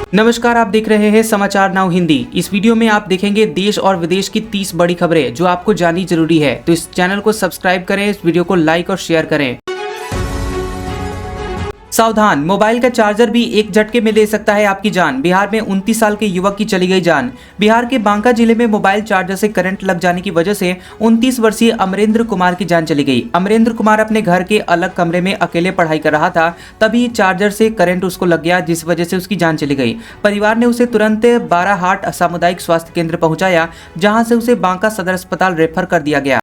नमस्कार, आप देख रहे हैं समाचार नाउ हिंदी। इस वीडियो में आप देखेंगे देश और विदेश की 30 बड़ी खबरें जो आपको जाननी जरूरी है। तो इस चैनल को सब्सक्राइब करें, इस वीडियो को लाइक और शेयर करें। सावधान, मोबाइल का चार्जर भी एक झटके में ले सकता है आपकी जान। बिहार में 29 साल के युवक की चली गई जान। बिहार के बांका जिले में मोबाइल चार्जर से करंट लग जाने की वजह से 29 वर्षीय अमरेंद्र कुमार की जान चली गई। अमरेंद्र कुमार अपने घर के अलग कमरे में अकेले पढ़ाई कर रहा था, तभी चार्जर से करंट उसको लग गया, जिस वजह से उसकी जान चली गई। परिवार ने उसे तुरंत बाराहाट सामुदायिक स्वास्थ्य केंद्र पहुंचाया, जहां से उसे बांका सदर अस्पताल रेफर कर दिया गया।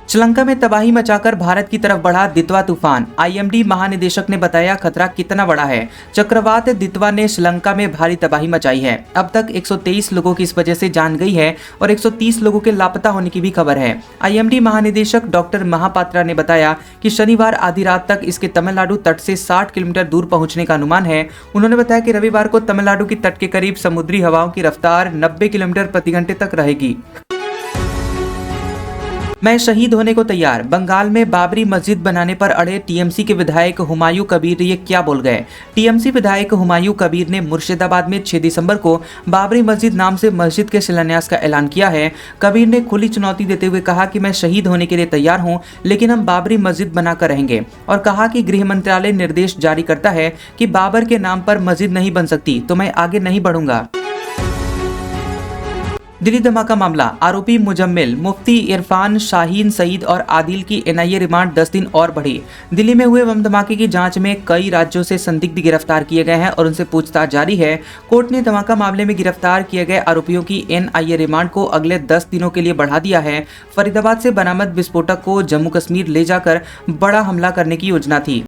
श्रीलंका में तबाही मचाकर भारत की तरफ बढ़ा दितवा तूफान। आईएमडी महानिदेशक ने बताया खतरा कितना बड़ा है। चक्रवात दितवा ने श्रीलंका में भारी तबाही मचाई है। अब तक 123 लोगों की इस वजह से जान गई है और 130 लोगों के लापता होने की भी खबर है। आईएमडी महानिदेशक डॉक्टर महापात्रा ने बताया कि शनिवार आधी रात तक इसके तमिलनाडु तट से 60 किलोमीटर दूर पहुंचने का अनुमान है। उन्होंने बताया कि रविवार को तमिलनाडु की तट के करीब समुद्री हवाओं की रफ्तार 90 किलोमीटर प्रति घंटे तक रहेगी। मैं शहीद होने को तैयार। बंगाल में बाबरी मस्जिद बनाने पर अड़े टीएमसी के विधायक हुमायूं कबीर ये क्या बोल गए। टीएमसी विधायक हुमायूं कबीर ने मुर्शिदाबाद में 6 दिसंबर को बाबरी मस्जिद नाम से मस्जिद के शिलान्यास का ऐलान किया है। कबीर ने खुली चुनौती देते हुए कहा कि मैं शहीद होने के लिए तैयार हूं, लेकिन हम बाबरी मस्जिद बनाकर रहेंगे, और कहा कि गृह मंत्रालय निर्देश जारी करता है कि बाबर के नाम पर मस्जिद नहीं बन सकती, तो मैं आगे नहीं बढ़ूंगा। दिल्ली धमाका मामला, आरोपी मुजम्मिल, मुफ्ती इरफान, शाहीन सईद और आदिल की एनआईए रिमांड 10 दिन और बढ़ी। दिल्ली में हुए बम धमाके की जांच में कई राज्यों से संदिग्ध गिरफ्तार किए गए हैं और उनसे पूछताछ जारी है। कोर्ट ने धमाका मामले में गिरफ्तार किए गए आरोपियों की एनआईए रिमांड को अगले 10 दिनों के लिए बढ़ा दिया है। फरीदाबाद से बरामद विस्फोटक को जम्मू कश्मीर ले जाकर बड़ा हमला करने की योजना थी।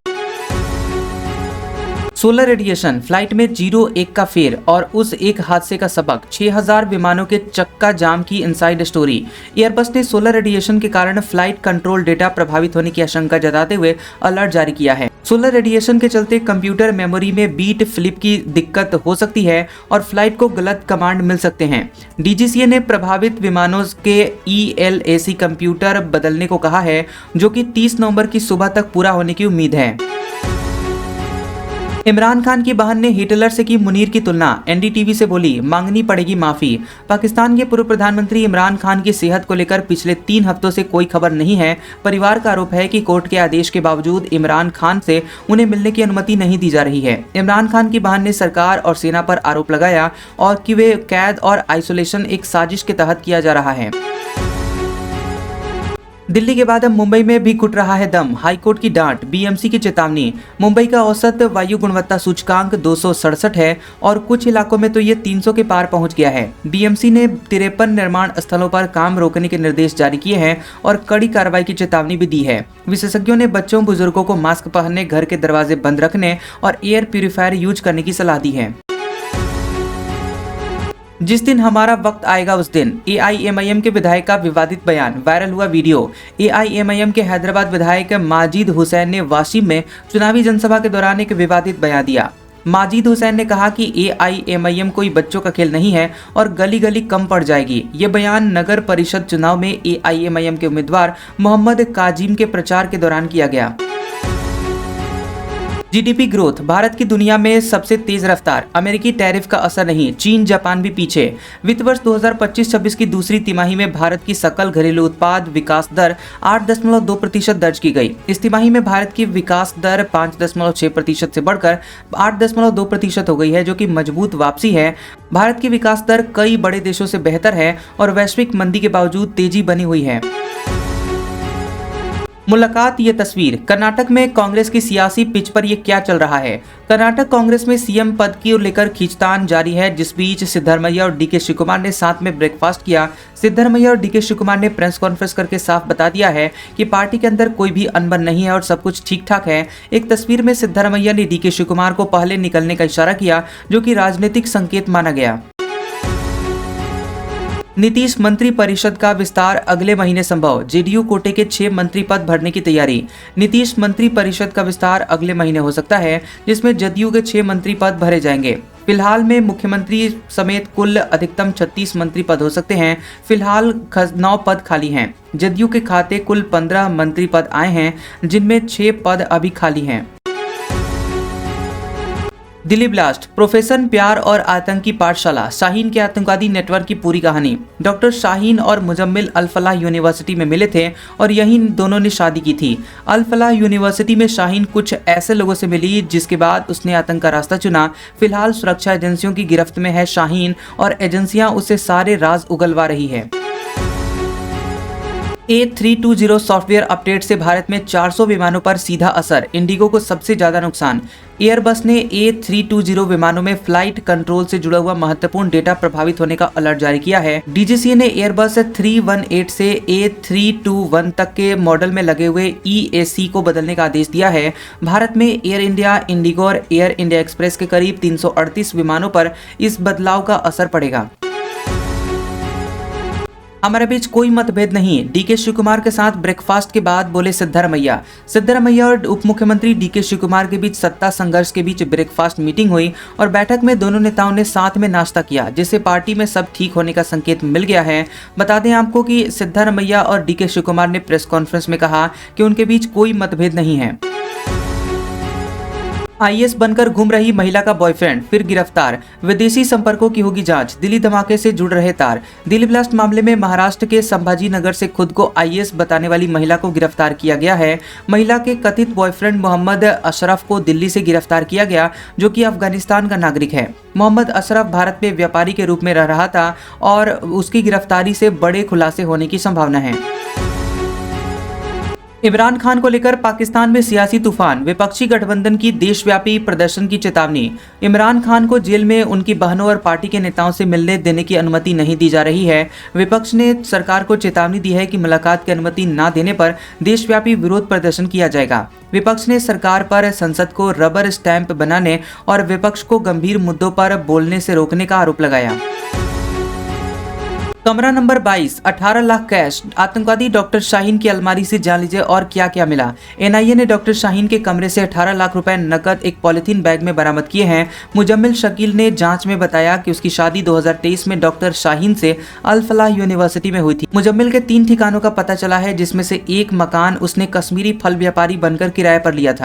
सोलर रेडिएशन, फ्लाइट में 01 का फेर और उस एक हादसे का सबक, 6000 विमानों के चक्का जाम की इनसाइड स्टोरी। एयरबस ने सोलर रेडिएशन के कारण फ्लाइट कंट्रोल डेटा प्रभावित होने की आशंका जताते हुए अलर्ट जारी किया है। सोलर रेडिएशन के चलते कंप्यूटर मेमोरी में बीट फ्लिप की दिक्कत हो सकती है और फ्लाइट को गलत कमांड मिल सकते हैं। डीजीसीए ने प्रभावित विमानों के ELAC कंप्यूटर बदलने को कहा है, जो कि 30 नवंबर की सुबह तक पूरा होने की उम्मीद है। इमरान खान की बहन ने हिटलर से की मुनीर की तुलना। एनडीटीवी से बोली, मांगनी पड़ेगी माफी। पाकिस्तान के पूर्व प्रधानमंत्री इमरान खान की सेहत को लेकर पिछले 3 हफ्तों से कोई खबर नहीं है। परिवार का आरोप है कि कोर्ट के आदेश के बावजूद इमरान खान से उन्हें मिलने की अनुमति नहीं दी जा रही है। इमरान खान की बहन ने सरकार और सेना पर आरोप लगाया और कि वे कैद और आइसोलेशन एक साजिश के तहत किया जा रहा है। दिल्ली के बाद अब मुंबई में भी घुट रहा है दम। हाईकोर्ट की डांट, बीएमसी की चेतावनी। मुंबई का औसत वायु गुणवत्ता सूचकांक 267 है और कुछ इलाकों में तो ये 300 के पार पहुंच गया है। बीएमसी ने 53 निर्माण स्थलों पर काम रोकने के निर्देश जारी किए हैं और कड़ी कार्रवाई की चेतावनी भी दी है। विशेषज्ञों ने बच्चों बुजुर्गों को मास्क पहनने, घर के दरवाजे बंद रखने और एयर प्यूरिफायर यूज करने की सलाह दी है। जिस दिन हमारा वक्त आएगा उस दिन, एआईएमआईएम के विधायक का विवादित बयान, वायरल हुआ वीडियो। एआईएमआईएम के हैदराबाद विधायक माजिद हुसैन ने वाशिम में चुनावी जनसभा के दौरान एक विवादित बयान दिया। माजिद हुसैन ने कहा कि एआईएमआईएम कोई बच्चों का खेल नहीं है और गली गली कम पड़ जाएगी। ये बयान नगर परिषद चुनाव में एआईएमआईएम के उम्मीदवार मोहम्मद काजिम के प्रचार के दौरान किया गया। जीडीपी ग्रोथ, भारत की दुनिया में सबसे तेज रफ्तार। अमेरिकी टैरिफ का असर नहीं, चीन जापान भी पीछे। वित्त वर्ष 2025-26 की दूसरी तिमाही में भारत की सकल घरेलू उत्पाद विकास दर 8.2% दर्ज की गई। इस तिमाही में भारत की विकास दर 5.6% से बढ़कर 8.2% हो गई है, जो कि मजबूत वापसी है। भारत की विकास दर कई बड़े देशों से बेहतर है और वैश्विक मंदी के बावजूद तेजी बनी हुई है। मुलाकात, ये तस्वीर। कर्नाटक में कांग्रेस की सियासी पिच पर ये क्या चल रहा है। कर्नाटक कांग्रेस में सीएम पद की लेकर खींचतान जारी है, जिस बीच सिद्धरमैया और डीके शिवकुमार ने साथ में ब्रेकफास्ट किया। सिद्धरमैया और डीके शिवकुमार ने प्रेस कॉन्फ्रेंस करके साफ बता दिया है कि पार्टी के अंदर कोई भी अनबन नहीं है और सब कुछ ठीक ठाक है। एक तस्वीर में सिद्धरमैया ने डीके शिवकुमार को पहले निकलने का इशारा किया, जो कि राजनीतिक संकेत माना गया। नीतीश मंत्री परिषद का विस्तार अगले महीने संभव। जेडीयू कोटे के 6 मंत्री पद भरने की तैयारी। नीतीश मंत्री परिषद का विस्तार अगले महीने हो सकता है, जिसमें जदयू के 6 मंत्री पद भरे जाएंगे। फिलहाल में मुख्यमंत्री समेत कुल अधिकतम 36 मंत्री पद हो सकते हैं। फिलहाल 9 पद खाली हैं। जदयू के खाते कुल 15 मंत्री पद आए हैं, जिनमें 6 पद अभी खाली हैं। दिल्ली ब्लास्ट, प्रोफेसर प्यार और आतंकी पाठशाला, शाहीन के आतंकवादी नेटवर्क की पूरी कहानी। डॉक्टर शाहीन और मुजम्मिल अल फलाह यूनिवर्सिटी में मिले थे और यहीं दोनों ने शादी की थी। अल फलाह यूनिवर्सिटी में शाहीन कुछ ऐसे लोगों से मिली जिसके बाद उसने आतंक का रास्ता चुना। फिलहाल सुरक्षा एजेंसियों की गिरफ्त में है शाहीन और एजेंसियां उसे सारे राज उगलवा रही है। A320 सॉफ्टवेयर अपडेट से भारत में 400 विमानों पर सीधा असर, इंडिगो को सबसे ज्यादा नुकसान। एयरबस ने A320 विमानों में फ्लाइट कंट्रोल से जुड़ा हुआ महत्वपूर्ण डेटा प्रभावित होने का अलर्ट जारी किया है। DGCA ने एयरबस 318 से A321 तक के मॉडल में लगे हुए EAC को बदलने का आदेश दिया है। भारत में एयर इंडिया, इंडिगो और एयर इंडिया एक्सप्रेस के करीब 338 विमानों पर इस बदलाव का असर पड़ेगा। हमारे बीच कोई मतभेद नहीं, DK शिवकुमार के साथ ब्रेकफास्ट के बाद बोले सिद्धारमैया। सिद्धारमैया और उप मुख्यमंत्री DK शिवकुमार के बीच सत्ता संघर्ष के बीच ब्रेकफास्ट मीटिंग हुई और बैठक में दोनों नेताओं ने साथ में नाश्ता किया, जिससे पार्टी में सब ठीक होने का संकेत मिल गया है। बता दें आपको कि सिद्धारमैया और DK शिवकुमार ने प्रेस कॉन्फ्रेंस में कहा कि उनके बीच कोई मतभेद नहीं है। IAS बनकर घूम रही महिला का बॉयफ्रेंड फिर गिरफ्तार, विदेशी संपर्कों की होगी जांच, दिल्ली धमाके से जुड़ रहे तार। दिल्ली ब्लास्ट मामले में महाराष्ट्र के संभाजी नगर से खुद को IAS बताने वाली महिला को गिरफ्तार किया गया है। महिला के कथित बॉयफ्रेंड मोहम्मद अशरफ को दिल्ली से गिरफ्तार किया गया, जो कि अफगानिस्तान का नागरिक है। मोहम्मद अशरफ भारत में व्यापारी के रूप में रह रहा था और उसकी गिरफ्तारी से बड़े खुलासे होने की संभावना है। इमरान खान को लेकर पाकिस्तान में सियासी तूफान, विपक्षी गठबंधन की देशव्यापी प्रदर्शन की चेतावनी। इमरान खान को जेल में उनकी बहनों और पार्टी के नेताओं से मिलने देने की अनुमति नहीं दी जा रही है। विपक्ष ने सरकार को चेतावनी दी है कि मुलाकात की अनुमति न देने पर देशव्यापी विरोध प्रदर्शन किया जाएगा। विपक्ष ने सरकार पर संसद को रबर स्टैंप बनाने और विपक्ष को गंभीर मुद्दों पर बोलने से रोकने का आरोप लगाया। कमरा नंबर 22, 18 लाख कैश, आतंकवादी डॉक्टर शाहीन की अलमारी से जान लीजिए और क्या क्या मिला। NIA ने डॉक्टर शाहीन के कमरे से 18 लाख रुपए नकद एक पॉलिथीन बैग में बरामद किए हैं। मुजम्मिल शकील ने जांच में बताया कि उसकी शादी 2023 में डॉक्टर शाहीन से अल फलाह यूनिवर्सिटी में हुई थी। मुजम्मिल के 3 ठिकानों का पता चला है, जिसमें से एक मकान उसने कश्मीरी फल व्यापारी बनकर किराए पर लिया था।